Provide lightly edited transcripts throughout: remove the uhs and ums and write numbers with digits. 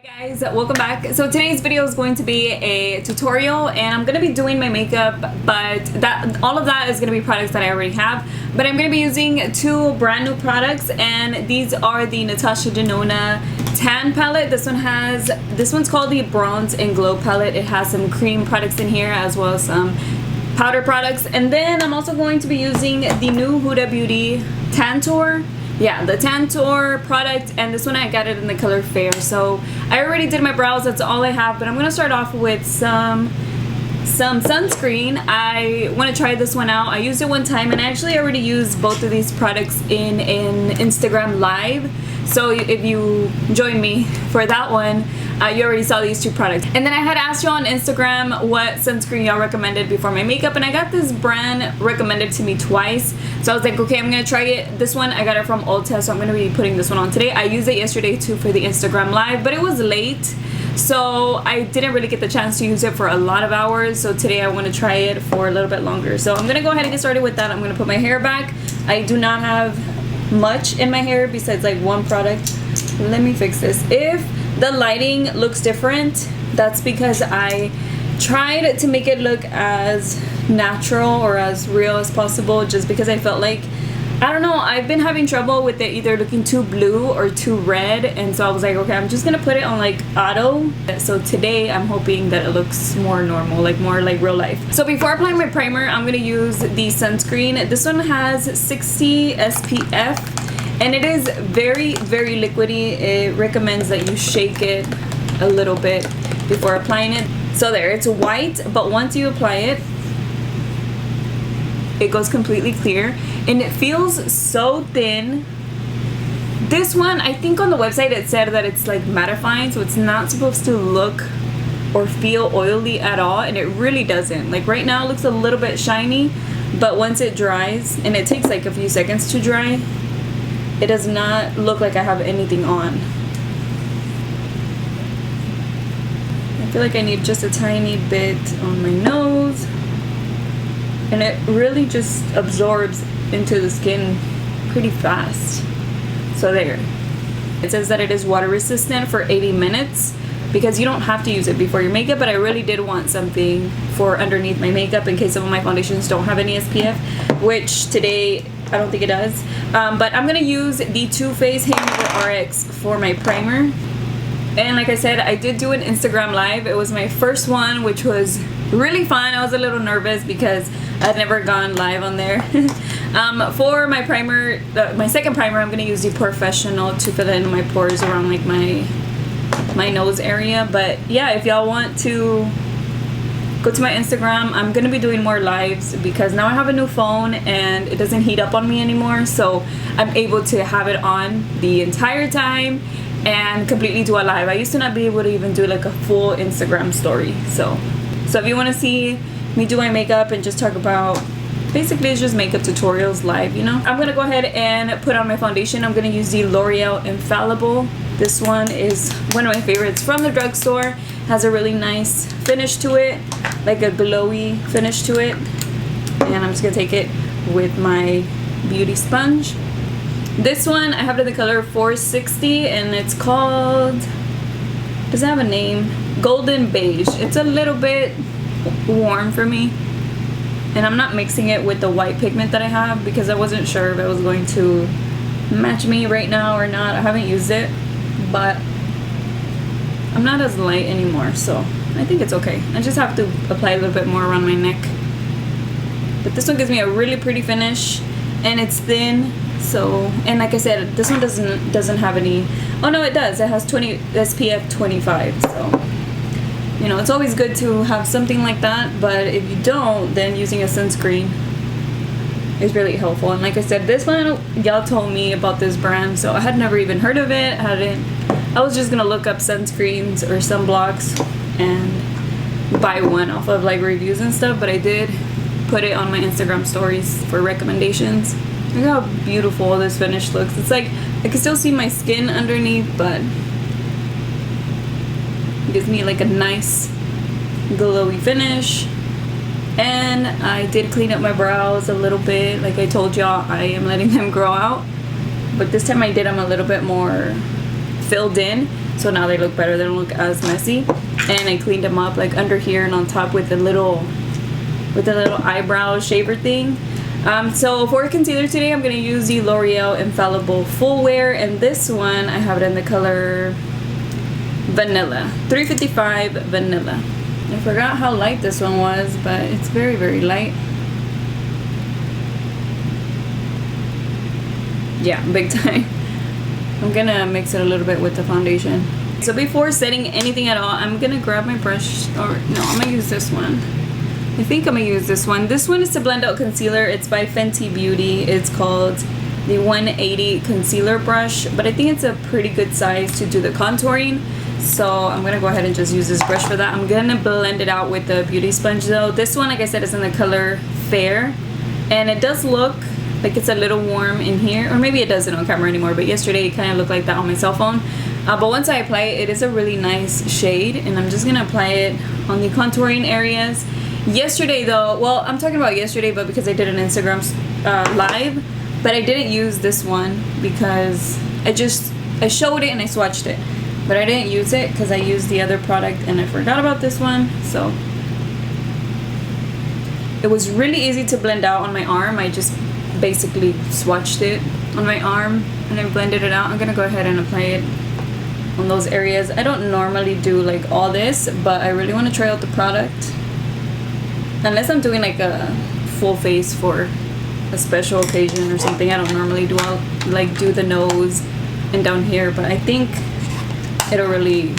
Guys, welcome back. So today's video is going to be a tutorial and I'm going to be doing my makeup, but all of that is going to be products that I already have, but I'm going to be using two brand new products, and these are the Natasha Denona tan palette. This one's called the Bronze and Glow palette. It has some cream products in here as well as some powder products, and then I'm also going to be using the new Huda Beauty Tantour. Yeah, the Tantour product, and this one I got it in the color Fair. So I already did my brows, that's all I have, but I'm gonna start off with some sunscreen. I want to try this one out. I used it one time and I actually already used both of these products in an Instagram live, so if you join me for that one, you already saw these two products. And then I had asked you on Instagram what sunscreen y'all recommended before my makeup, and I got this brand recommended to me twice, so I was like, okay, I'm gonna try it. This one I got it from Ulta, so I'm gonna be putting this one on today. I used it yesterday too for the Instagram live, but it was late, so I didn't really get the chance to use it for a lot of hours. So today I want to try it for a little bit longer, so I'm gonna go ahead and get started with that. I'm gonna put my hair back. I do not have much in my hair besides like one product. Let me fix this. If the lighting looks different, that's because I tried to make it look as natural or as real as possible, just because I felt like, I don't know, I've been having trouble with it either looking too blue or too red, and so I was like, okay, I'm just gonna put it on like auto. So today I'm hoping that it looks more normal, like more like real life. So before applying my primer, I'm gonna use the sunscreen. This one has 60 SPF and it is very, very liquidy. It recommends that you shake it a little bit before applying it. So there, it's white, but once you apply it, it goes completely clear and it feels so thin. This one, I think on the website it said that it's like mattifying, so it's not supposed to look or feel oily at all, and it really doesn't. Like right now it looks a little bit shiny, but once it dries, and it takes like a few seconds to dry, it does not look like I have anything on. I feel like I need just a tiny bit on my nose, and it really just absorbs into the skin pretty fast. So there. It says that it is water resistant for 80 minutes because you don't have to use it before your makeup, but I really did want something for underneath my makeup in case some of my foundations don't have any SPF, which today I don't think it does. But I'm gonna use the Too Faced Hangover RX for my primer. And like I said, I did do an Instagram live. It was my first one, which was really fun. I was a little nervous because I'd never gone live on there. For my primer, my second primer, I'm gonna use the Professional to fill in my pores around like my nose area. But yeah, if y'all want to go to my Instagram, I'm gonna be doing more lives because now I have a new phone and it doesn't heat up on me anymore, so I'm able to have it on the entire time and completely do a live. I used to not be able to even do like a full Instagram story. So if you want to see me do my makeup and just talk about, basically it's just makeup tutorials live, you know. I'm gonna go ahead and put on my foundation. I'm gonna use the L'Oreal Infallible. This one is one of my favorites from the drugstore. Has a really nice finish to it, like a glowy finish to it. And I'm just gonna take it with my beauty sponge. This one I have it in the color 460 and it's called, does it have a name? Golden Beige. It's a little bit warm for me, and I'm not mixing it with the white pigment that I have because I wasn't sure if it was going to match me right now or not. I haven't used it, but I'm not as light anymore, so I think it's okay. I just have to apply a little bit more around my neck. But this one gives me a really pretty finish and it's thin. So, and like I said, this one doesn't have any, oh no, it does. It has 20 SPF 25. So, you know, it's always good to have something like that, but if you don't, then using a sunscreen is really helpful. And like I said, this one, y'all told me about this brand, so I had never even heard of it. I was just gonna look up sunscreens or sunblocks and buy one off of like reviews and stuff, but I did put it on my Instagram stories for recommendations. Look how beautiful this finish looks. It's like I can still see my skin underneath, but it gives me like a nice glowy finish. And I did clean up my brows a little bit. Like I told y'all, I am letting them grow out, but this time I did them a little bit more filled in. so now they look better. They don't look as messy. And I cleaned them up like under here and on top with the little eyebrow shaver thing. So for concealer today, I'm gonna use the L'Oreal Infallible Full Wear, and this one I have it in the color Vanilla, 355 Vanilla. I forgot how light this one was, but it's very, very light. Yeah, big time. I'm gonna mix it a little bit with the foundation. So before setting anything at all, I'm gonna grab my brush, or no, I'm gonna use this one. I think I'm gonna use this one. This one is to blend out concealer. It's by Fenty Beauty. It's called the 180 concealer brush, but I think it's a pretty good size to do the contouring. So I'm gonna go ahead and just use this brush for that. I'm gonna blend it out with the beauty sponge though. This one, like I said, is in the color Fair, and it does look like it's a little warm in here, or maybe it doesn't on camera anymore, but yesterday it kind of looked like that on my cell phone. But once I apply it, it is a really nice shade, and I'm just gonna apply it on the contouring areas. Yesterday though, well, I'm talking about yesterday, but because I did an Instagram live, but I didn't use this one because I showed it and I swatched it, but I didn't use it because I used the other product and I forgot about this one. So it was really easy to blend out on my arm. I just basically swatched it on my arm and I blended it out. I'm gonna go ahead and apply it on those areas. I don't normally do like all this, but I really want to try out the product. Unless I'm doing like a full face for a special occasion or something, I don't normally do the nose and down here, but I think it'll really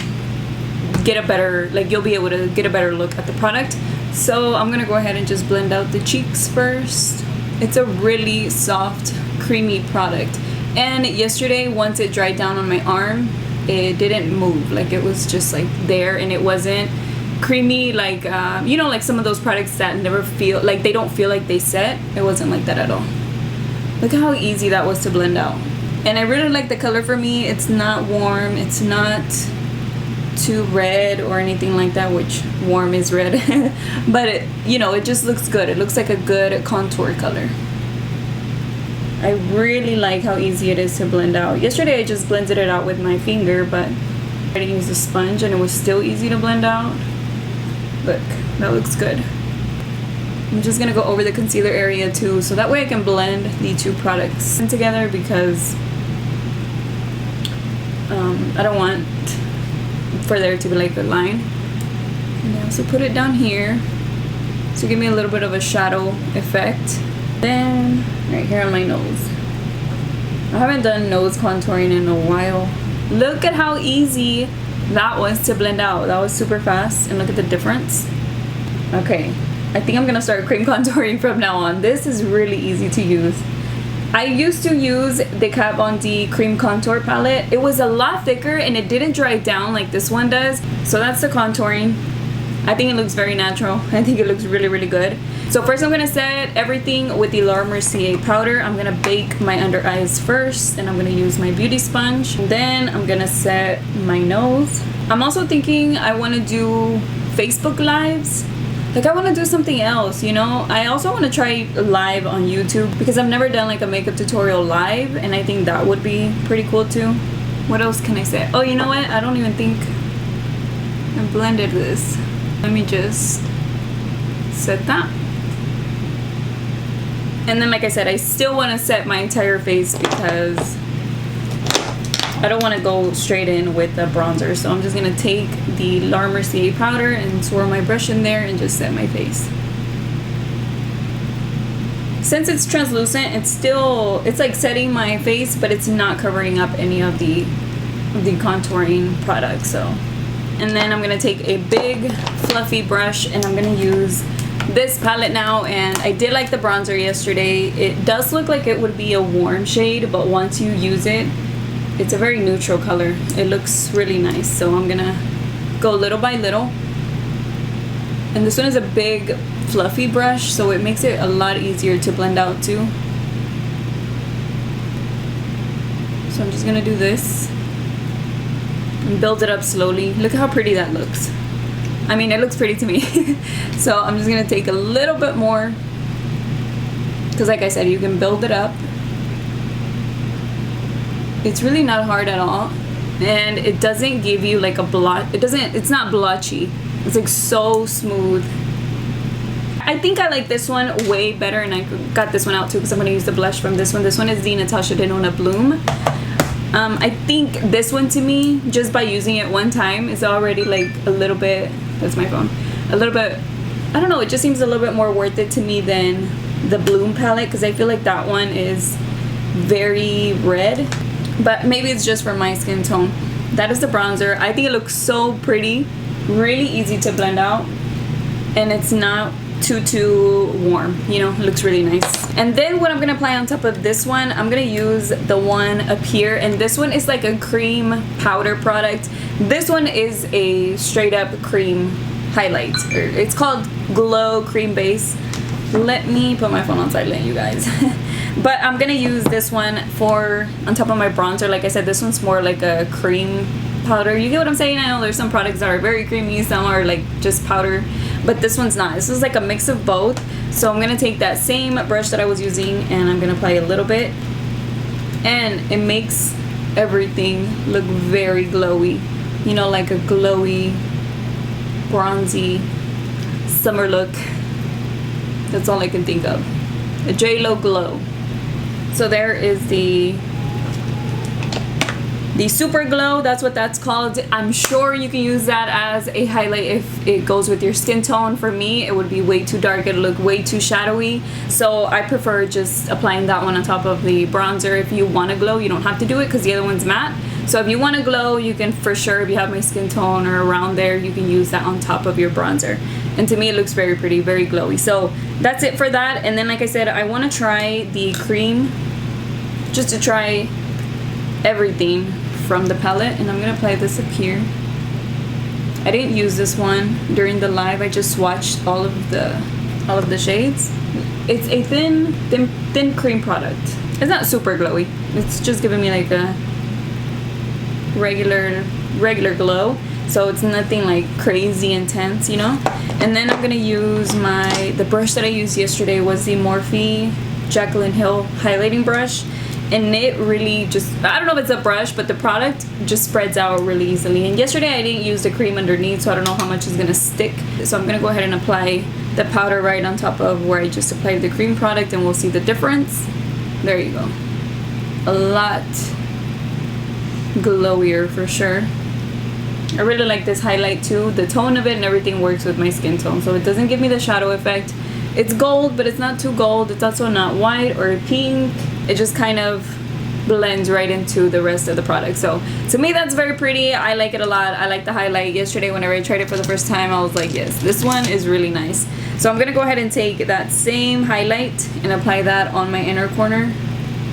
get a better, like you'll be able to get a better look at the product. So I'm gonna go ahead and just blend out the cheeks first. It's a really soft, creamy product. And yesterday, once it dried down on my arm, it didn't move. Like it was just like there, and it wasn't creamy like you know, like some of those products that never feel like they don't feel like they set. It wasn't like that at all. Look at how easy that was to blend out. And I really like the color. For me, it's not warm, it's not too red or anything like that, which warm is red. But it, you know, it just looks good. It looks like a good contour color. I really like how easy it is to blend out. Yesterday I just blended it out with my finger, but I didn't use a sponge and it was still easy to blend out. Look, that looks good. I'm just gonna go over the concealer area too, so that way I can blend the two products together, because I don't want for there to be like a line. And I also put it down here to give me a little bit of a shadow effect. Then right here on my nose. I haven't done nose contouring in a while. Look at how easy that was to blend out. That was super fast, and look at the difference. Okay, I think I'm gonna start cream contouring from now on. This is really easy to use. I used to use the Kat Von D cream contour palette. It was a lot thicker and it didn't dry down like this one does. So that's the contouring. I think it looks very natural. I think it looks really, really good. So first I'm gonna set everything with the Laura Mercier powder. I'm gonna bake my under eyes first, and I'm gonna use my beauty sponge. Then I'm gonna set my nose. I'm also thinking I wanna do Facebook Lives. Like I want to do something else, you know. I also want to try live on YouTube, because I've never done like a makeup tutorial live, and I think that would be pretty cool too. What else can I say? Oh, you know what? I don't even think I blended this. Let me just set that. And then like I said, I still want to set my entire face because I don't want to go straight in with the bronzer. So I'm just going to take the Laura Mercier powder and swirl my brush in there and just set my face. Since it's translucent, it's like setting my face, but it's not covering up any of the contouring product. So, and then I'm going to take a big fluffy brush, and I'm going to use this palette now. And I did like the bronzer yesterday. It does look like it would be a warm shade, but once you use it, it's a very neutral color. It looks really nice. So I'm gonna go little by little. And this one is a big fluffy brush, so it makes it a lot easier to blend out too. So I'm just gonna do this and build it up slowly. Look how pretty that looks. I mean, it looks pretty to me. So I'm just gonna take a little bit more, because like I said, you can build it up. It's really not hard at all. and it doesn't give you like a blot. It's not blotchy. It's like so smooth. I think I like this one way better, and I got this one out too because I'm going to use the blush from this one. This one is the Natasha Denona Bloom. I think this one, to me, just by using it one time, is already like a little bit, that's my phone, a little bit, I don't know, it just seems a little bit more worth it to me than the Bloom palette, because I feel like that one is very red, but maybe it's just for my skin tone. That is the bronzer. I think it looks so pretty, really easy to blend out, and it's not too warm, you know, it looks really nice. And then what I'm gonna apply on top of this one, I'm gonna use the one up here, and this one is like a cream powder product. This one is a straight up cream highlight, or it's called Glow Cream Base. Let me put my phone on silent, you guys. But I'm gonna use this one for on top of my bronzer. Like I said, this one's more like a cream powder. You get what I'm saying? I know there's some products that are very creamy, some are like just powder, but this one's not. This is like a mix of both. So I'm gonna take that same brush that I was using, and I'm gonna apply a little bit, and it makes everything look very glowy, you know, like a glowy, bronzy summer look. That's all I can think of. A J-Lo glow. So there is the Super Glow, that's what that's called. I'm sure you can use that as a highlight if it goes with your skin tone. For me, it would be way too dark, it'd look way too shadowy. So I prefer just applying that one on top of the bronzer. If you want to glow, you don't have to do it because the other one's matte. So if you want to glow, you can for sure, if you have my skin tone or around there, you can use that on top of your bronzer. And to me, it looks very pretty, very glowy. So that's it for that. And then, like I said, I want to try the cream, just to try everything from the palette, and I'm gonna apply this up here. I didn't use this one during the live. I just swatched all of the shades. It's a thin cream product. It's not super glowy. It's just giving me like a regular glow. So it's nothing like crazy intense, you know. And then I'm gonna use the brush that I used yesterday was the Morphe Jaclyn Hill highlighting brush. And it really just, I don't know if it's a brush, but the product just spreads out really easily. And yesterday I didn't use the cream underneath, so I don't know how much is gonna stick. So I'm gonna go ahead and apply the powder right on top of where I just applied the cream product, and we'll see the difference. There you go. A lot glowier for sure. I really like this highlight too. The tone of it and everything works with my skin tone, so it doesn't give me the shadow effect. It's gold, but it's not too gold. It's also not white or pink. It just kind of blends right into the rest of the product. So to me, that's very pretty. I like it a lot. I like the highlight. Yesterday, whenever I tried it for the first time, I was like, yes, this one is really nice. So I'm gonna go ahead and take that same highlight and apply that on my inner corner.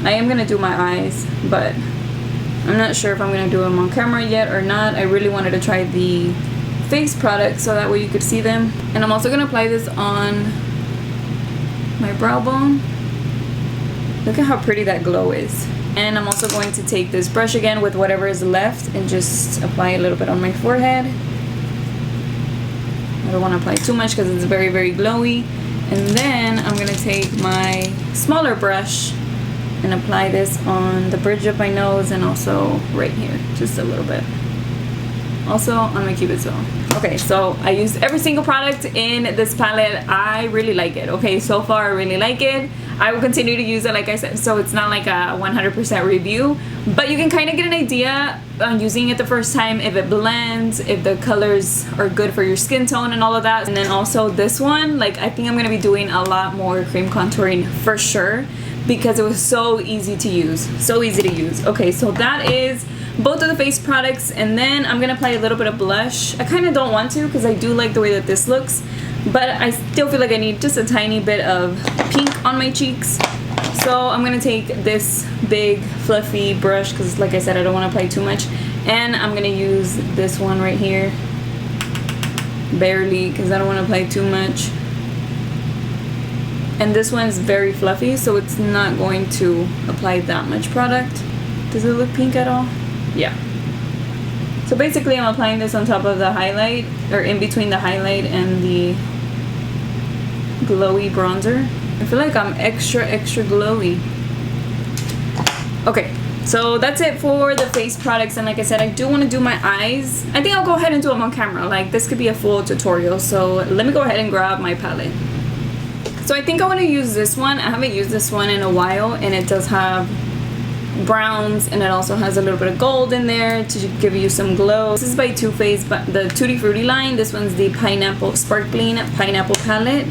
I am gonna do my eyes, but I'm not sure if I'm gonna do them on camera yet or not. I really wanted to try the face product so that way you could see them. And I'm also gonna apply this on my brow bone. Look at how pretty that glow is. And I'm also going to take this brush again with whatever is left and just apply a little bit on my forehead. I don't want to apply too much because it's very, very glowy. And then I'm going to take my smaller brush and apply this on the bridge of my nose and also right here, just a little bit. Also on my cupid's bow. Okay, so I used every single product in this palette. I really like it. Okay, so far I really like it. I will continue to use it, like I said, so it's not like a 100% review, but you can kind of get an idea on using it the first time, if it blends, if the colors are good for your skin tone and all of that. And then also this one, like, I think I'm gonna be doing a lot more cream contouring for sure, because it was so easy to use, so easy to use. Okay, so that is both of the face products, and then I'm gonna apply a little bit of blush. I kind of don't want to because I do like the way that this looks, but I still feel like I need just a tiny bit of pink on my cheeks. So I'm gonna take this big fluffy brush because, like I said, I don't want to apply too much, and I'm gonna use this one right here, barely, because I don't want to apply too much. And this one's very fluffy, so it's not going to apply that much product. Does it look pink at all? Yeah. So basically I'm applying this on top of the highlight, or in between the highlight and the glowy bronzer. I feel like I'm extra glowy. Okay, So that's it for the face products, and like I said, I do want to do my eyes. I think I'll go ahead and do them on camera. Like, this could be a full tutorial, so let me go ahead and grab my palette. So I think I want to use this one. I haven't used this one in a while, and it does have browns, and it also has a little bit of gold in there to give you some glow. This is by Too Faced, but the Tutti Frutti line. This one's the pineapple, sparkling pineapple palette.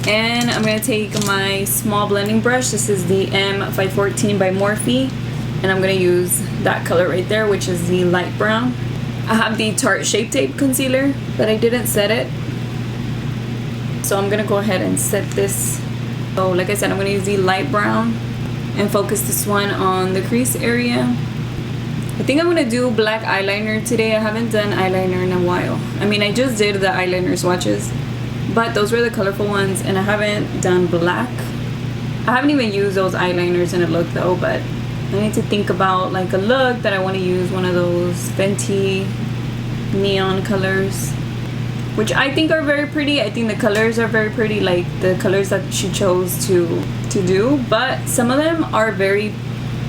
And I'm going to take my small blending brush. This is the M514 by Morphe, and I'm going to use that color right there, which is the light brown. I have the Tarte Shape Tape concealer, but I didn't set it, so I'm going to go ahead and set this. So like I said, I'm going to use the light brown and focus this one on the crease area. I think I'm gonna do black eyeliner today. I haven't done eyeliner in a while. I mean, I just did the eyeliner swatches, but those were the colorful ones, and I haven't done black. I haven't even used those eyeliners in a look though, but I need to think about like a look that I want to use one of those Fenty neon colors, which I think are very pretty. I think the colors are very pretty, like the colors that she chose to do, but some of them are very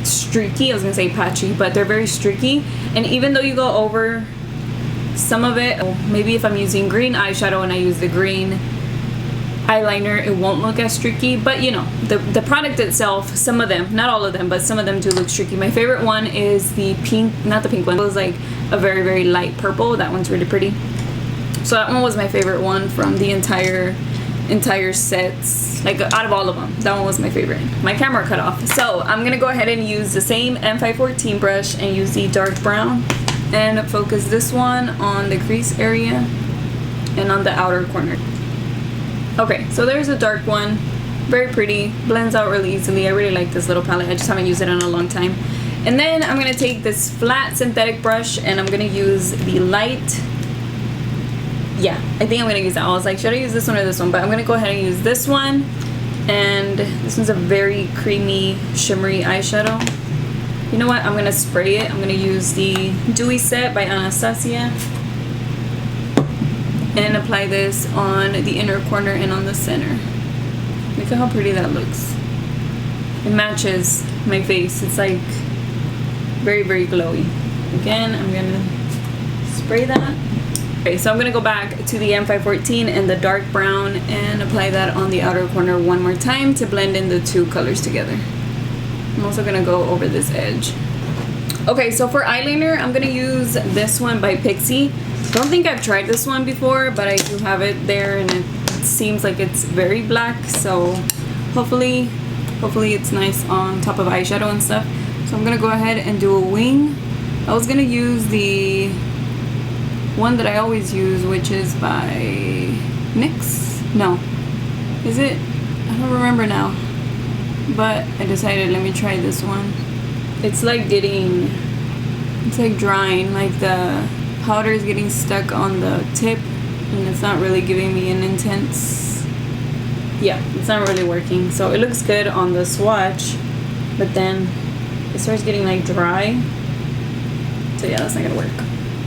streaky. I was gonna say patchy, but they're very streaky, and even though you go over some of it, maybe if I'm using green eyeshadow and I use the green eyeliner, it won't look as streaky. But you know, the product itself, some of them, not all of them, but some of them do look streaky. My favorite one is the pink, not the pink one, it was like a very, very light purple. That one's really pretty. So that one was my favorite one from the entire sets. Like, out of all of them, that one was my favorite. My camera cut off. So I'm gonna go ahead and use the same M514 brush and use the dark brown and focus this one on the crease area and on the outer corner. Okay, so there's a dark one. Very pretty, blends out really easily. I really like this little palette. I just haven't used it in a long time. And then I'm gonna take this flat synthetic brush and I'm gonna use the light. Yeah, I think I'm gonna use that. I was like, should I use this one or this one? But I'm gonna go ahead and use this one. And this one's a very creamy, shimmery eyeshadow. You know what? I'm gonna spray it. I'm gonna use the Dewy Set by Anastasia and apply this on the inner corner and on the center. Look at how pretty that looks. It matches my face. It's like very, very glowy. Again, I'm gonna spray that. Okay, so I'm gonna go back to the M514 and the dark brown and apply that on the outer corner one more time to blend in the two colors together. I'm also gonna go over this edge. Okay, so for eyeliner, I'm gonna use this one by Pixi. Don't think I've tried this one before, but I do have it there, and it seems like it's very black, so hopefully it's nice on top of eyeshadow and stuff. So I'm gonna go ahead and do a wing. I was gonna use the one that I always use, which is by NYX. No, is it? I don't remember now, but I decided let me try this one. It's like drying, like the powder is getting stuck on the tip, and it's not really giving me an intense, yeah, it's not really working. So it looks good on the swatch, but then it starts getting like dry, so yeah, that's not gonna work.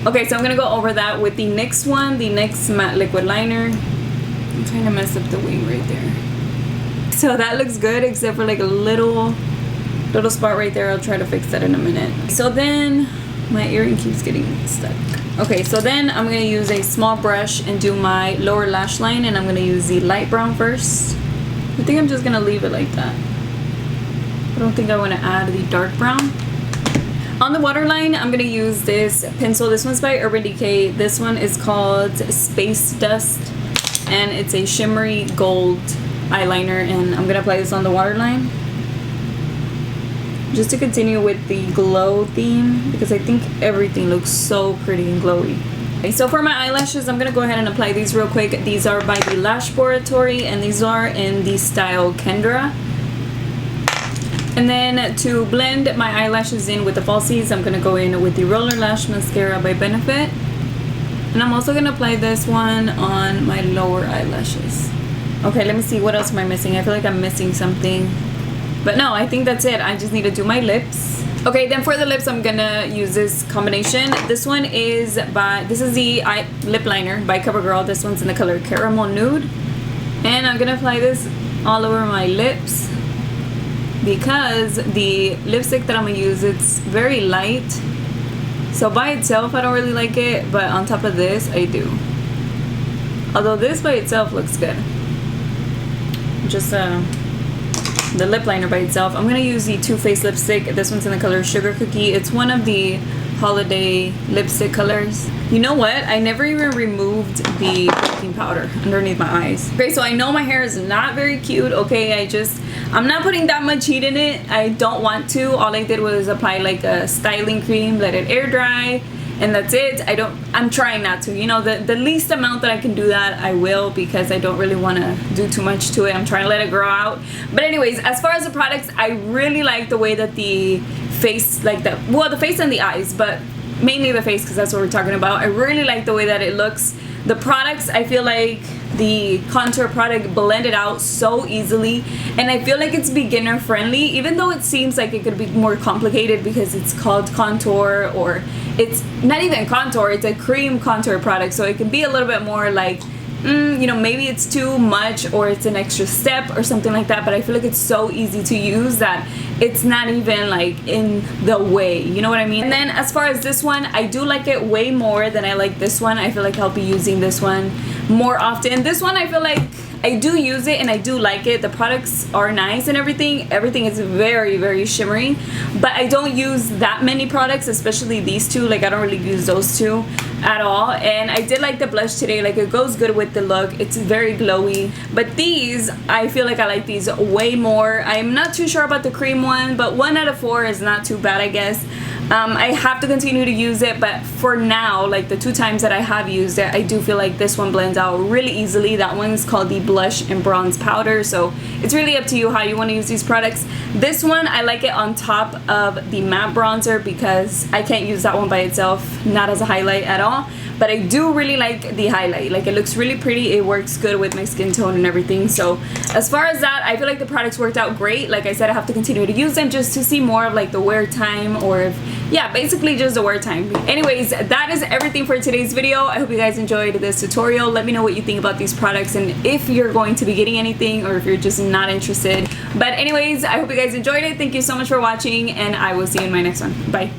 Okay, so I'm gonna go over that with the NYX one, the NYX Matte Liquid Liner. I'm trying to mess up the wing right there. So that looks good, except for like a little spot right there. I'll try to fix that in a minute. So then, my earring keeps getting stuck. Okay, so then I'm gonna use a small brush and do my lower lash line, and I'm gonna use the light brown first. I think I'm just gonna leave it like that. I don't think I wanna add the dark brown. On the waterline, I'm gonna use this pencil. This one's by Urban Decay. This one is called Space Dust, and it's a shimmery gold eyeliner, and I'm gonna apply this on the waterline just to continue with the glow theme, because I think everything looks so pretty and glowy. Okay, so for my eyelashes, I'm gonna go ahead and apply these real quick. These are by the Lashboratory, and these are in the style Kendra. And then to blend my eyelashes in with the falsies, I'm gonna go in with the Roller Lash Mascara by Benefit. And I'm also gonna apply this one on my lower eyelashes. Okay, let me see, what else am I missing? I feel like I'm missing something. But no, I think that's it. I just need to do my lips. Okay, then for the lips, I'm gonna use this combination. This one is this is the lip liner by CoverGirl. This one's in the color Caramel Nude. And I'm gonna apply this all over my lips. because the lipstick that I'm gonna use, it's very light. So by itself, I don't really like it, but on top of this, I do. Although this by itself looks good. Just the lip liner by itself. I'm gonna use the Too Faced lipstick. This one's in the color Sugar Cookie. It's one of the holiday lipstick colors. You know what? I never even removed the protein powder underneath my eyes. Okay, so I know my hair is not very cute. Okay, I'm not putting that much heat in it. I don't want to. All I did was apply like a styling cream, let it air dry, and that's it. I'm trying not to. You know, the least amount that I can do that, I will, because I don't really want to do too much to it. I'm trying to let it grow out. But anyways, as far as the products, I really like the way that the face, like the face and the eyes, but mainly the face, because that's what we're talking about. I really like the way that it looks. The products, I feel like the contour product blended out so easily, and I feel like it's beginner friendly, even though it seems like it could be more complicated because it's called contour, or it's not even contour, it's a cream contour product, so it can be a little bit more like you know, maybe it's too much or it's an extra step or something like that, but I feel like it's so easy to use that it's not even like in the way, you know what I mean? And then as far as this one, I do like it way more than I like this one. I feel like I'll be using this one more often. This one, I feel like I do use it and I do like it. The products are nice and everything is very, very shimmery, but I don't use that many products, especially these two. Like, I don't really use those two at all. And I did like the blush today. Like, it goes good with the look. It's very glowy. But these, I feel like I like these way more. I'm not too sure about the cream one, but 1 out of 4 is not too bad, I guess. I have to continue to use it, but for now, like the 2 times that I have used it, I do feel like this one blends out really easily. That one's called the Blush and Bronze Powder, so it's really up to you how you want to use these products. This one, I like it on top of the matte bronzer because I can't use that one by itself, not as a highlight at all. But I do really like the highlight. Like, it looks really pretty. It works good with my skin tone and everything. So as far as that, I feel like the products worked out great. Like I said, I have to continue to use them just to see more of like the wear time, or if, yeah, basically just the wear time. Anyways, that is everything for today's video. I hope you guys enjoyed this tutorial. Let me know what you think about these products and if you're going to be getting anything or if you're just not interested. But anyways, I hope you guys enjoyed it. Thank you so much for watching, and I will see you in my next one. Bye.